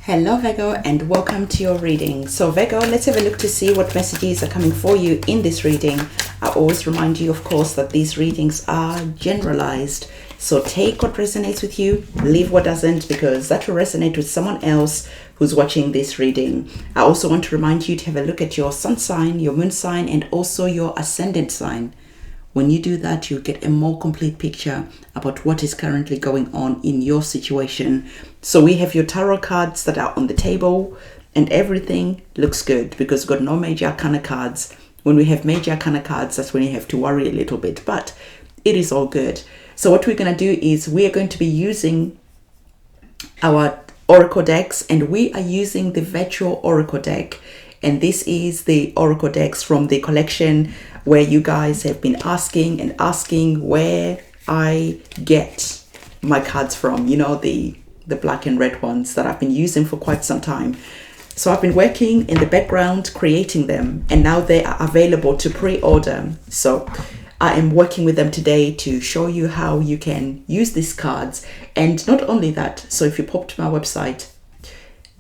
Hello Virgo, and welcome to your reading. So Virgo, let's have a look to see what messages are coming for you in this reading. I always remind you, of course, that these readings are generalized. So take what resonates with you, leave what doesn't, because that will resonate with someone else who's watching this reading. I also want to remind you to have a look at your sun sign, your moon sign, and also your ascendant sign. When you do that, you get a more complete picture about what is currently going on in your situation. So we have your tarot cards that are on the table, and everything looks good because we've got no major arcana cards. When we have major arcana cards, that's when you have to worry a little bit, but it is all good. So what we're going to do is we are going to be using our oracle decks, and we are using the virtual oracle deck. And this is the oracle decks from the collection where you guys have been asking and asking where I get my cards from, you know, the black and red ones that I've been using for quite some time. So I've been working in the background creating them, and now they are available to pre-order. So I am working with them today to show you how you can use these cards. And not only that, so if you pop to my website,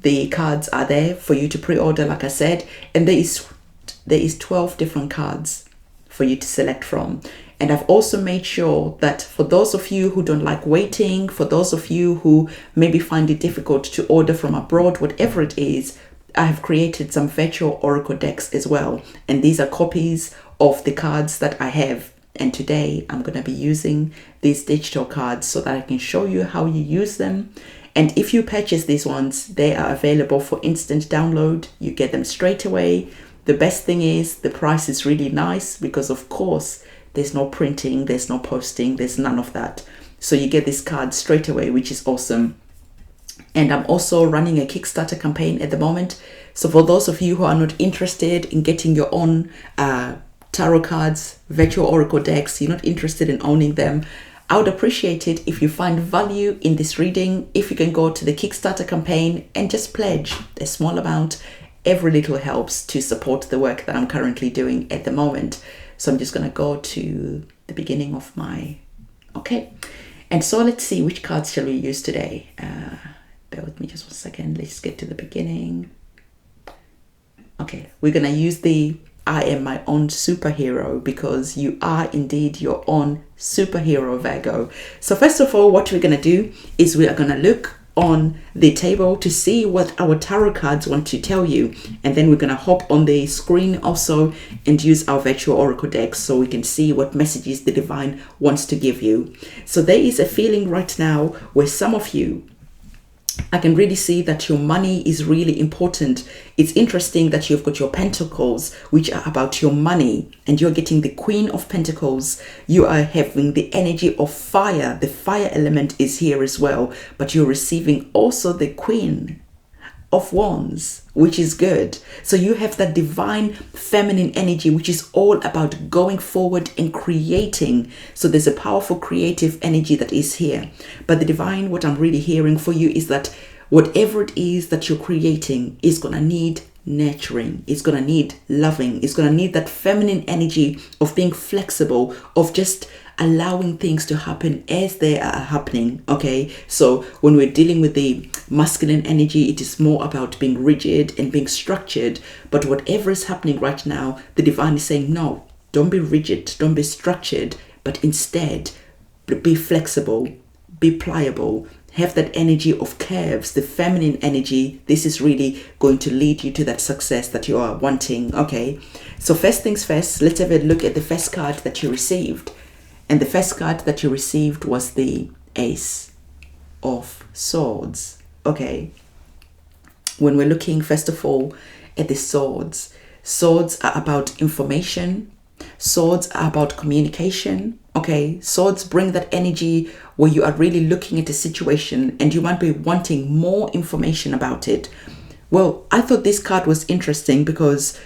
the cards are there for you to pre-order, like I said, and there is 12 different cards for you to select from. And I've also made sure that for those of you who don't like waiting, for those of you who maybe find it difficult to order from abroad, whatever it is, I have created some virtual oracle decks as well. And these are copies of the cards that I have. And today I'm going to be using these digital cards so that I can show you how you use them. And if you purchase these ones, they are available for instant download. You get them straight away. The best thing is the price is really nice because, of course, there's no printing, there's no posting, there's none of that. So you get this card straight away, which is awesome. And I'm also running a Kickstarter campaign at the moment. So for those of you who are not interested in getting your own tarot cards, virtual oracle decks, you're not interested in owning them, I would appreciate it if you find value in this reading, if you can go to the Kickstarter campaign and just pledge a small amount. Every little helps to support the work that I'm currently doing at the moment. So I'm just going to go to the beginning of my... Okay. And so let's see, which cards shall we use today? Bear with me just 1 second. Let's get to the beginning. Okay. We're going to use the I am my own superhero, because you are indeed your own superhero, Virgo. So first of all, what we're going to do is we are going to look on the table to see what our tarot cards want to tell you, and then we're going to hop on the screen also and use our virtual oracle decks so we can see what messages the divine wants to give you. So there is a feeling right now where some of you, I can really see that your money is really important. It's interesting that you've got your pentacles, which are about your money, and you're getting the Queen of Pentacles. You are having the energy of fire. The fire element is here as well, but you're receiving also the Queen of Wands, which is good. So you have that divine feminine energy, which is all about going forward and creating. So there's a powerful creative energy that is here. But the divine, what I'm really hearing for you is that whatever it is that you're creating is going to need nurturing. It's going to need loving. It's going to need that feminine energy of being flexible, of just allowing things to happen as they are happening. Okay, so when we're dealing with the masculine energy, it is more about being rigid and being structured. But whatever is happening right now, the divine is saying, no, don't be rigid, don't be structured, but instead be flexible, be pliable, have that energy of curves, the feminine energy. This is really going to lead you to that success that you are wanting. Okay, so first things first, let's have a look at the first card that you received. And the first card that you received was the Ace of Swords. Okay. When we're looking, first of all, at the swords, swords are about information. Swords are about communication. Okay. Swords bring that energy where you are really looking at a situation and you might be wanting more information about it. Well, I thought this card was interesting because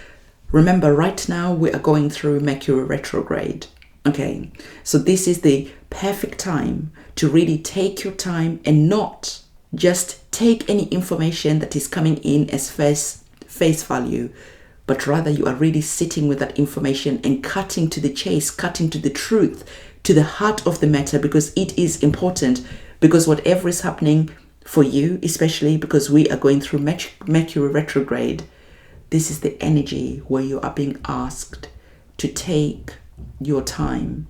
remember, right now we are going through Mercury retrograde. Okay, so this is the perfect time to really take your time and not just take any information that is coming in as face value, but rather you are really sitting with that information and cutting to the chase, cutting to the truth, to the heart of the matter, because it is important. Because whatever is happening For you, especially because we are going through Mercury retrograde, this is the energy where you are being asked to take your time.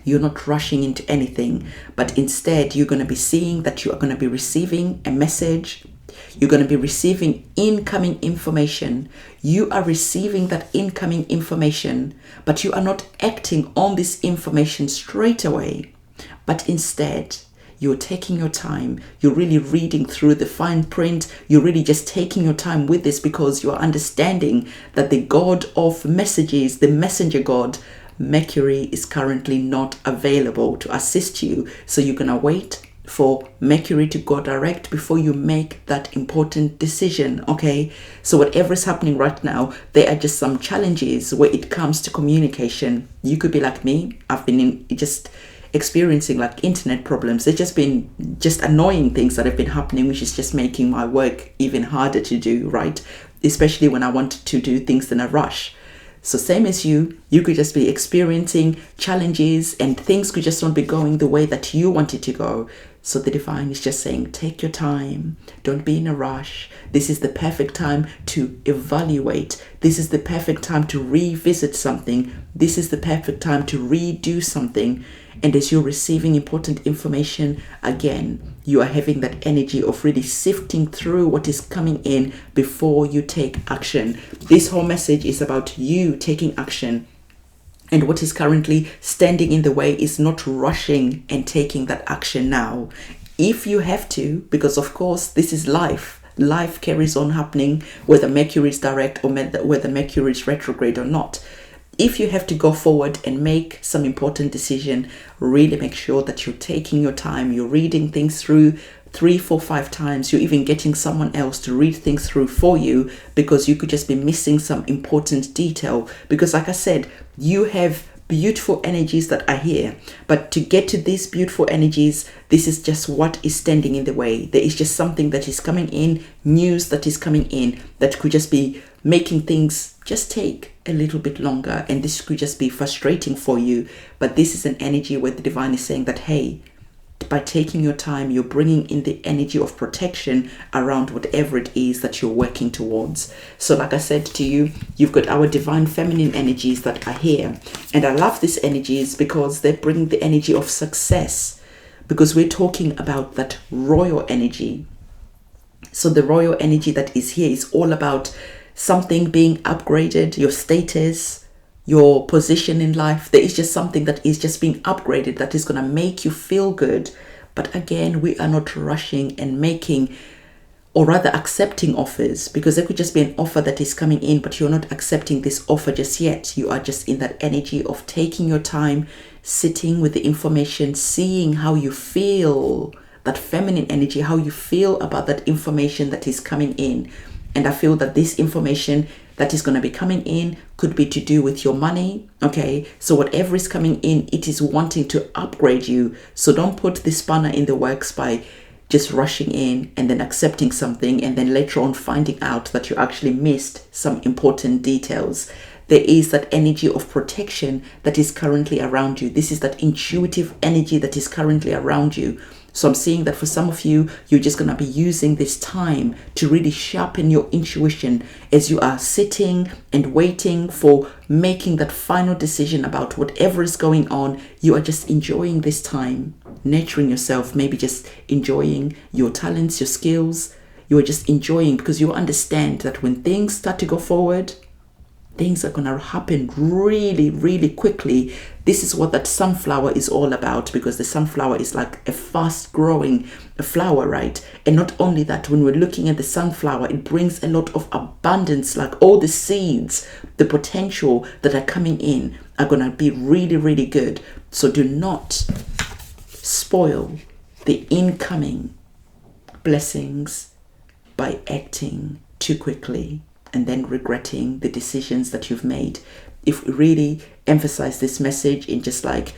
You're not rushing into anything, but instead you're going to be seeing that you are going to be receiving a message. You're going to be receiving incoming information. You are receiving that incoming information, but you are not acting on this information straight away. But instead, you're taking your time. You're really reading through the fine print. You're really just taking your time with this because you are understanding that the God of messages, the messenger God, Mercury, is currently not available to assist you. So you're going to wait for Mercury to go direct before you make that important decision. Okay, so whatever is happening right now, there are just some challenges where it comes to communication. You could be like me. I've been just experiencing like internet problems. There's just been just annoying things that have been happening, which is just making my work even harder to do, right? Especially when I want to do things in a rush. So same as you could just be experiencing challenges and things could just not be going the way that you want it to go. So the divine is just saying, take your time. Don't be in a rush. This is the perfect time to evaluate. This is the perfect time to revisit something. This is the perfect time to redo something. And as you're receiving important information, again, you are having that energy of really sifting through what is coming in before you take action. This whole message is about you taking action. And what is currently standing in the way is not rushing and taking that action now. If you have to, because of course, this is life. Life carries on happening, whether Mercury is direct or whether Mercury is retrograde or not. If you have to go forward and make some important decision, really make sure that you're taking your time. You're reading things through 3, 4, 5 times. You're even getting someone else to read things through for you because you could just be missing some important detail. Because like I said, you have beautiful energies that are here. But to get to these beautiful energies, this is just what is standing in the way. There is just something that is coming in, news that is coming in that could just be making things just take a little bit longer. And this could just be frustrating for you. But this is an energy where the divine is saying that, hey, by taking your time, you're bringing in the energy of protection around whatever it is that you're working towards. So like I said to you, you've got our divine feminine energies that are here. And I love these energies because they bring the energy of success, because we're talking about that royal energy. So the royal energy that is here is all about something being upgraded, your status, your position in life. There is just something that is just being upgraded that is going to make you feel good. But again, we are not rushing and making, or rather accepting offers, because there could just be an offer that is coming in, but you're not accepting this offer just yet. You are just in that energy of taking your time, sitting with the information, seeing how you feel, that feminine energy, how you feel about that information that is coming in. And I feel that this information that is going to be coming in could be to do with your money. Okay, so whatever is coming in, it is wanting to upgrade you. So don't put the spanner in the works by just rushing in and then accepting something and then later on finding out that you actually missed some important details. There is that energy of protection that is currently around you. This is that intuitive energy that is currently around you. So I'm seeing that for some of you, you're just going to be using this time to really sharpen your intuition as you are sitting and waiting for making that final decision about whatever is going on. You are just enjoying this time, nurturing yourself, maybe just enjoying your talents, your skills. You are just enjoying because you understand that when things start to go forward, things are going to happen really, really quickly. This is what that sunflower is all about, because the sunflower is like a fast growing flower, right? And not only that, when we're looking at the sunflower, it brings a lot of abundance, like all the seeds, the potential that are coming in are going to be really, really good. So do not spoil the incoming blessings by acting too quickly and then regretting the decisions that you've made. If we really emphasize this message in just like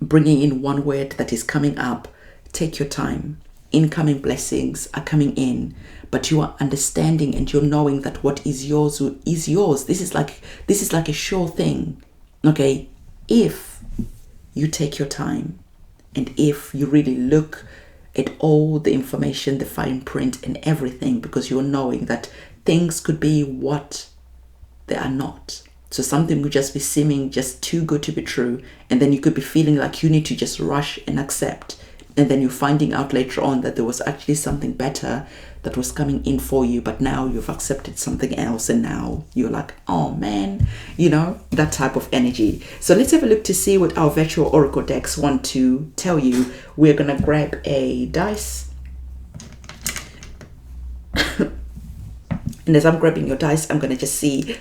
bringing in one word that is coming up, take your time. Incoming blessings are coming in, but you are understanding and you're knowing that what is yours is yours. This is like a sure thing. Okay, if you take your time and if you really look at all the information, the fine print and everything, because you're knowing that things could be what they are not. So something would just be seeming just too good to be true, and then you could be feeling like you need to just rush and accept, and then you're finding out later on that there was actually something better that was coming in for you, but now you've accepted something else, and now you're like, oh man, you know, that type of energy. So let's have a look to see what our virtual oracle decks want to tell you. We're gonna grab a dice, and as I'm grabbing your dice, I'm gonna just see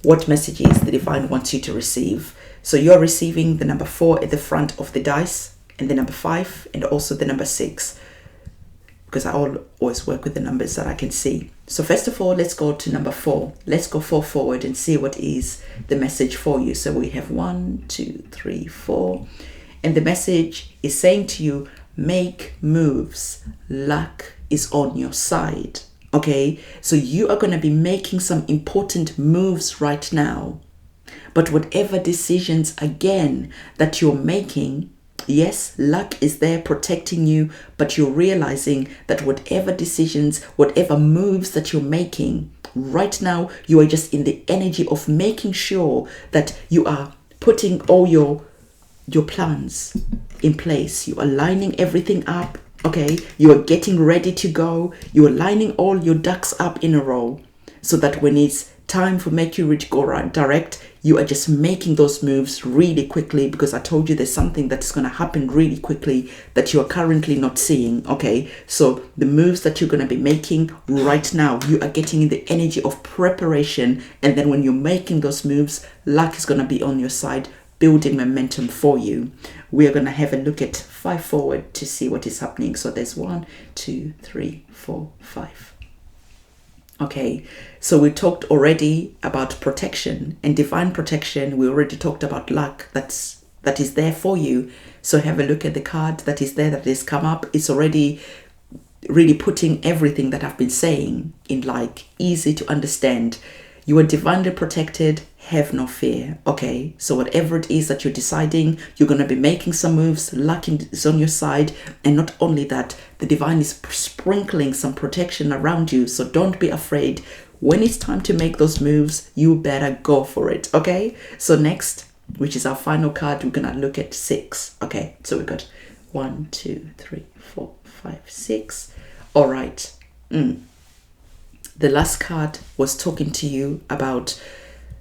what messages the divine wants you to receive. So you're receiving the number 4 at the front of the dice, and the number 5, and also the number 6, because I always work with the numbers that I can see. So first of all, let's go to number 4. Let's go 4 forward and see what is the message for you. So we have 1, 2, 3, 4. And the message is saying to you, make moves. Luck is on your side. Okay, so you are going to be making some important moves right now. But whatever decisions, again, that you're making, yes, luck is there protecting you, but you're realizing that whatever decisions, whatever moves that you're making, right now, you are just in the energy of making sure that you are putting all your plans in place. You are lining everything up. Okay, you are getting ready to go. You are lining all your ducks up in a row, so that when it's time for Mercury to go right direct, you are just making those moves really quickly, because I told you there's something that's going to happen really quickly that you are currently not seeing. Okay, so the moves that you're going to be making right now, you are getting in the energy of preparation, and then when you're making those moves, luck is going to be on your side, building momentum for you. We are going to have a look at 5 forward to see what is happening. So there's 1, 2, 3, 4, 5. Okay, so we talked already about protection and divine protection. We already talked about luck that is there for you. So have a look at the card that is there, that has come up. It's already really putting everything that I've been saying in like easy to understand. You are divinely protected. Have no fear. Okay, so whatever it is that you're deciding, you're going to be making some moves. Luck is on your side. And not only that, the divine is sprinkling some protection around you. So don't be afraid. When it's time to make those moves, you better go for it. Okay, so next, which is our final card, we're going to look at 6. Okay, so we got 1, 2, 3, 4, 5, 6. All right. The last card was talking to you about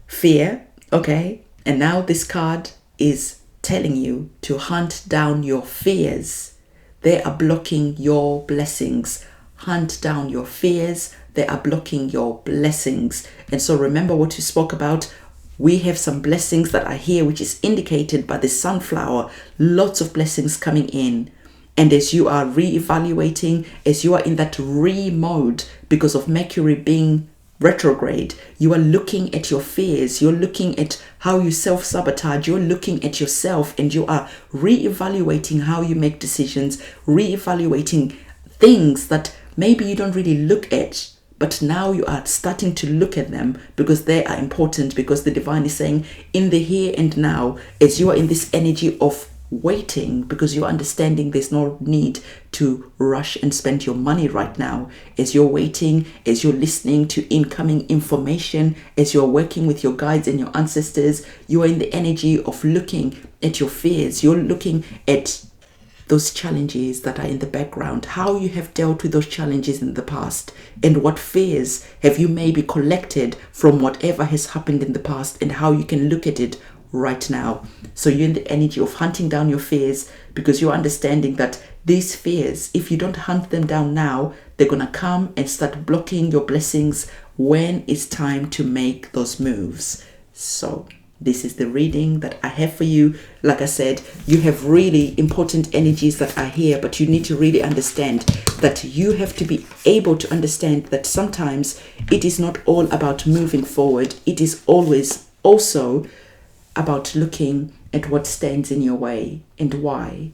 fear, okay? And now this card is telling you to hunt down your fears. They are blocking your blessings. Hunt down your fears. They are blocking your blessings. And so remember what you spoke about. We have some blessings that are here, which is indicated by the sunflower. Lots of blessings coming in. And as you are re-evaluating, as you are in that re-mode because of Mercury being retrograde, you are looking at your fears, you're looking at how you self-sabotage, you're looking at yourself, and you are re-evaluating how you make decisions, re-evaluating things that maybe you don't really look at, but now you are starting to look at them because they are important, because the divine is saying in the here and now, as you are in this energy of waiting, because you're understanding there's no need to rush and spend your money right now. As you're waiting, as you're listening to incoming information, as you're working with your guides and your ancestors, you are in the energy of looking at your fears. You're looking at those challenges that are in the background, how you have dealt with those challenges in the past, and what fears have you maybe collected from whatever has happened in the past, and how you can look at it right now. So you're in the energy of hunting down your fears, because you're understanding that these fears, if you don't hunt them down now, they're going to come and start blocking your blessings when it's time to make those moves. So this is the reading that I have for you. Like I said, you have really important energies that are here, but you need to really understand that you have to be able to understand that sometimes it is not all about moving forward. It is always also about looking at what stands in your way and why,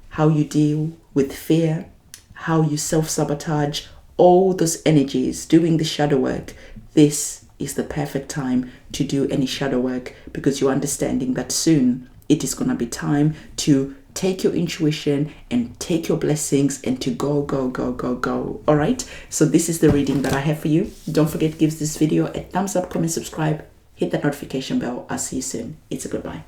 how you deal with fear, how you self-sabotage, all those energies, doing the shadow work. This is the perfect time to do any shadow work, because you're understanding that soon it is going to be time to take your intuition and take your blessings and to go, go, go, go, go. All right. So this is the reading that I have for you. Don't forget, give this video a thumbs up, comment, subscribe, hit that notification bell. I'll see you soon. It's a goodbye.